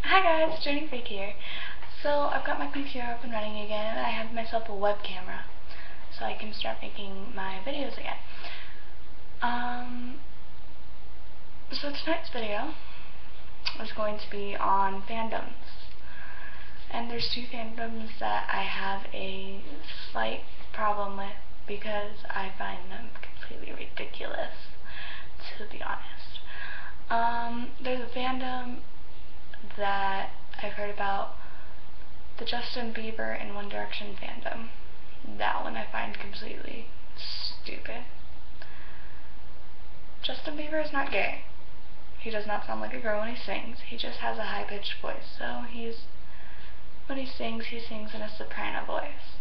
Hi guys, Jenny Freak here. So I've got my computer up and running again, and I have myself a web camera, so I can start making my videos again. So tonight's video is going to be on fandoms, and there's two fandoms that I have a slight problem with because I find them completely ridiculous, to be honest. There's a fandom that I've heard about, the Justin Bieber and One Direction fandom. That one I find completely stupid. Justin Bieber is not gay. He does not sound like a girl when he sings. He just has a high-pitched voice, so when he sings in a soprano voice.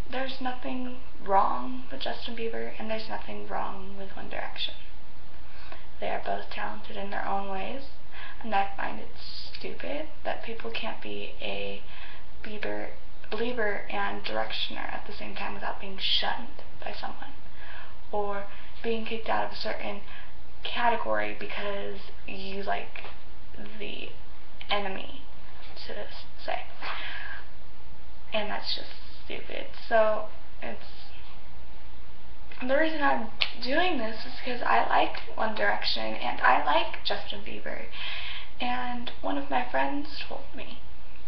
There's nothing wrong with Justin Bieber, and there's nothing wrong with One Direction. They are both talented in their own ways, and I find it stupid that people can't be a Blieber and Directioner at the same time without being shunned by someone, or being kicked out of a certain category because you like the enemy, so to say. And that's just stupid. So the reason I'm doing this is because I like One Direction and I like Justin Bieber, and one of my friends told me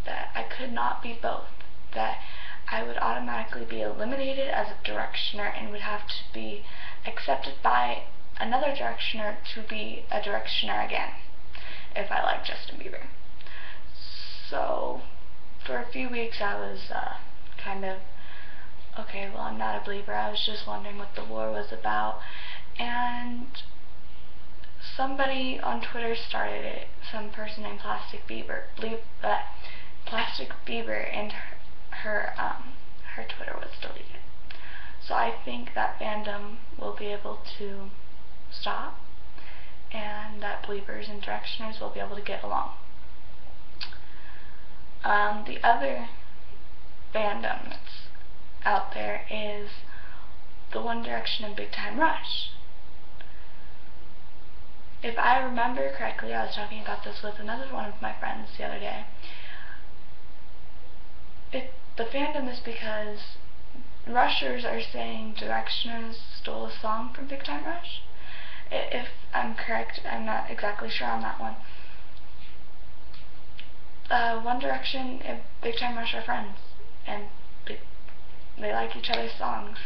that I could not be both, that I would automatically be eliminated as a Directioner and would have to be accepted by another Directioner to be a Directioner again if I like Justin Bieber. So for a few weeks I was kind of, okay, well, I'm not a Blieber, I was just wondering what the war was about, and somebody on Twitter started it, some person named Plastic Bieber, and her Twitter was deleted. So I think that fandom will be able to stop, and that Bliebers and Directioners will be able to get along. The other fandom that's out there is the One Direction and Big Time Rush. If I remember correctly, I was talking about this with another one of my friends the other day. The fandom is because Rushers are saying Directioners stole a song from Big Time Rush. If I'm correct, I'm not exactly sure on that one. One Direction and Big Time Rush are friends, and they like each other's songs.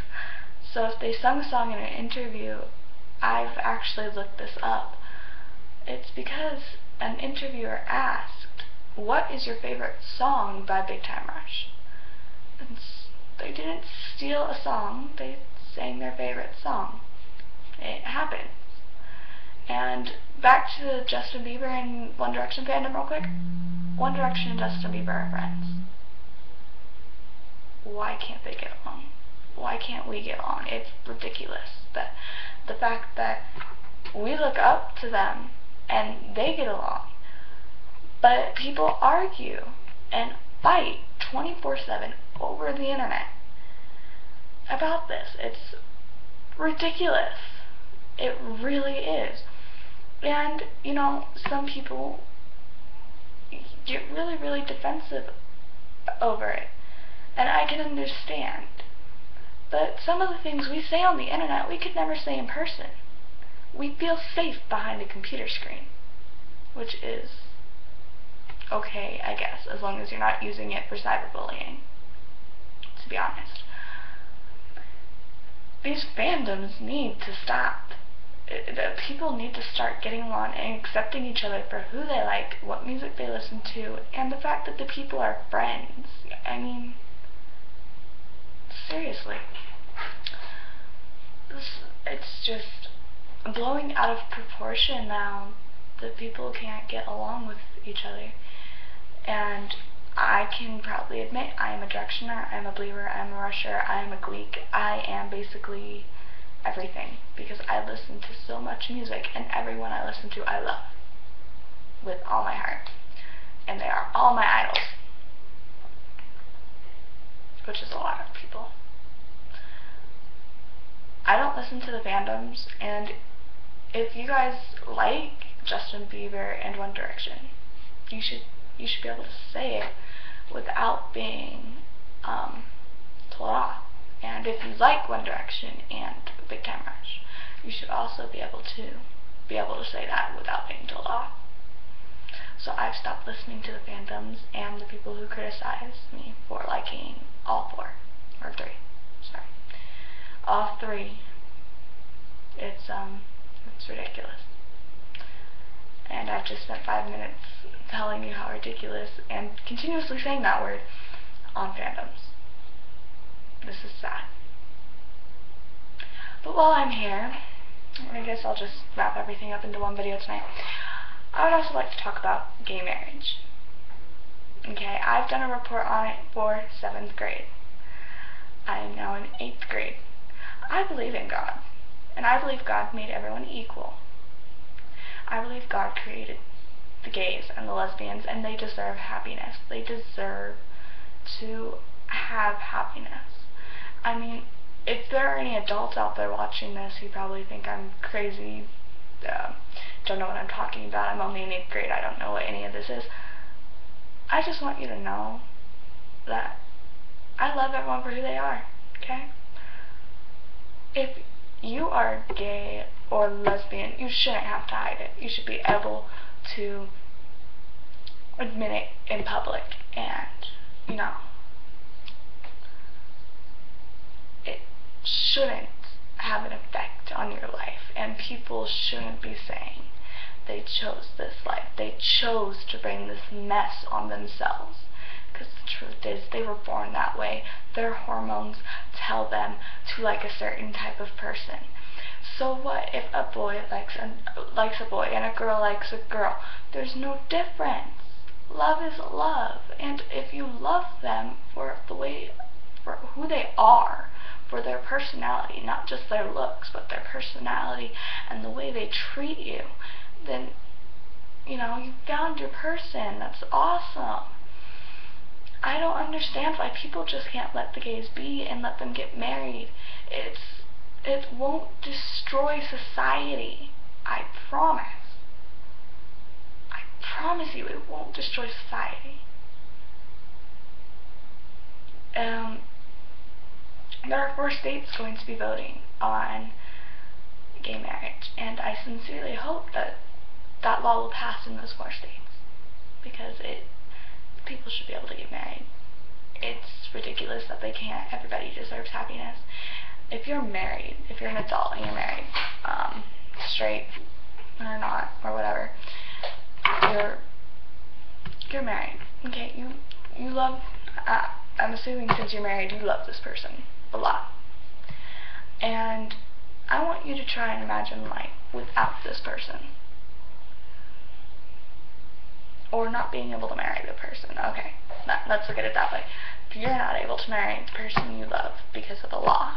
So if they sung a song in an interview, I've actually looked this up. It's because an interviewer asked, "What is your favorite song by Big Time Rush?" And they didn't steal a song, they sang their favorite song. It happens. And back to the Justin Bieber and One Direction fandom real quick. One Direction and Justin Bieber are friends. Why can't they get along? Why can't we get along? It's ridiculous that the fact that we look up to them and they get along, but people argue and fight 24/7 over the internet about this. It's ridiculous. It really is. And, you know, some people get really, really defensive over it, and I can understand. But some of the things we say on the internet, we could never say in person. We feel safe behind a computer screen, which is okay, I guess, as long as you're not using it for cyberbullying, to be honest. These fandoms need to stop. People need to start getting along and accepting each other for who they like, what music they listen to, and the fact that the people are friends. I mean, seriously. It's just blowing out of proportion now that people can't get along with each other. And I can proudly admit I am a Directioner, I'm a Blieber, I'm a Rusher, I am a Gleek. I am basically everything because I listen to so much music, and everyone I listen to I love with all my heart. And they are all my idols, which is a lot of people. I don't listen to the fandoms, and if you guys like Justin Bieber and One Direction. You should be able to say it without being told off. And if you like One Direction and Big Time Rush, you should also be able to say that without being told off. So I've stopped listening to the Fandoms and the people who criticize me for liking all four, or three, sorry. All three. It's ridiculous. And I've just spent 5 minutes telling you how ridiculous and continuously saying that word on Fandoms. This is sad. But while I'm here, I guess I'll just wrap everything up into one video tonight. I would also like to talk about gay marriage. Okay, I've done a report on it for 7th grade. I am now in 8th grade. I believe in God, and I believe God made everyone equal. I believe God created the gays and the lesbians, and they deserve happiness. They deserve to have happiness. I mean, if there are any adults out there watching this who probably think I'm crazy, don't know what I'm talking about, I'm only in 8th grade, I don't know what any of this is, I just want you to know that I love everyone for who they are, okay? If you are gay or lesbian, you shouldn't have to hide it. You should be able to admit it in public, and, you know, it shouldn't have an effect on your life, and people shouldn't be saying they chose this life. They chose to bring this mess on themselves, because the truth is they were born that way. Their hormones tell them to like a certain type of person. So what if a boy likes a boy and a girl likes a girl? There's no difference. Love is love, and if you love them for who they are, for their personality, not just their looks, but their personality and the way they treat you, then, you know, you found your person. That's awesome. I don't understand why people just can't let the gays be and let them get married. It won't destroy society. I promise. I promise you it won't destroy society. There are 4 states going to be voting on gay marriage, and I sincerely hope that that law will pass in those 4 states, because people should be able to get married. It's ridiculous that they can't. Everybody deserves happiness. If you're married, if you're an adult and you're married, straight or not, or whatever, you're married. Okay, you love, I'm assuming since you're married, you love this person a lot. And I want you to try and imagine life without this person. Or not being able to marry the person. Okay, let's look at it that way. If you're not able to marry the person you love because of the law,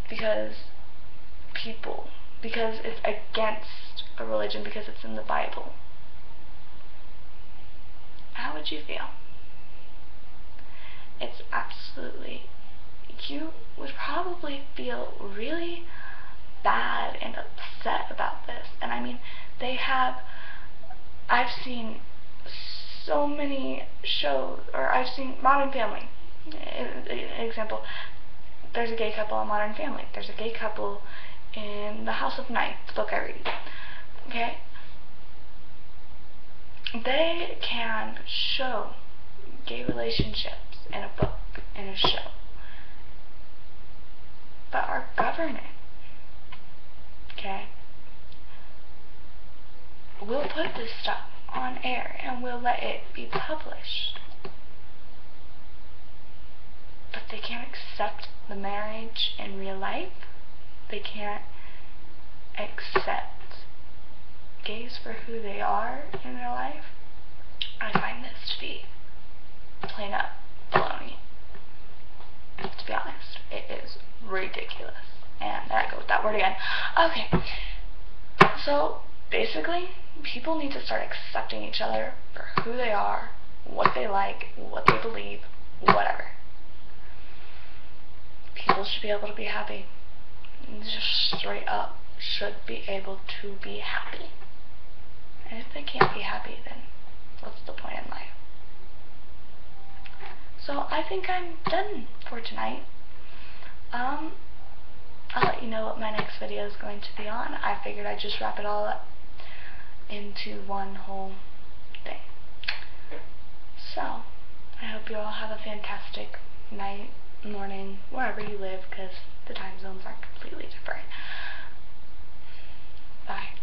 because it's against a religion, because it's in the Bible, how would you feel? It's absolutely, you would probably feel really bad and upset about this. And I mean, I've seen so many shows, or I've seen Modern Family, an example. There's a gay couple in Modern Family. There's a gay couple in The House of Night, the book I read. Okay? They can show gay relationships in a book, in a show. But our government, okay, we'll put this stuff on air and we'll let it be published. But they can't accept the marriage in real life. They can't accept gays for who they are in real life. I find this to be plain up baloney. To be honest, it is ridiculous. And there I go with that word again. Okay, so basically, people need to start accepting each other for who they are, what they like, what they believe, whatever. People should be able to be happy. Just straight up should be able to be happy. And if they can't be happy, then what's the point in life? So I think I'm done for tonight. I'll let you know what my next video is going to be on. I figured I'd just wrap it all up into one whole thing. So, I hope you all have a fantastic night, morning, wherever you live, because the time zones are completely different. Bye.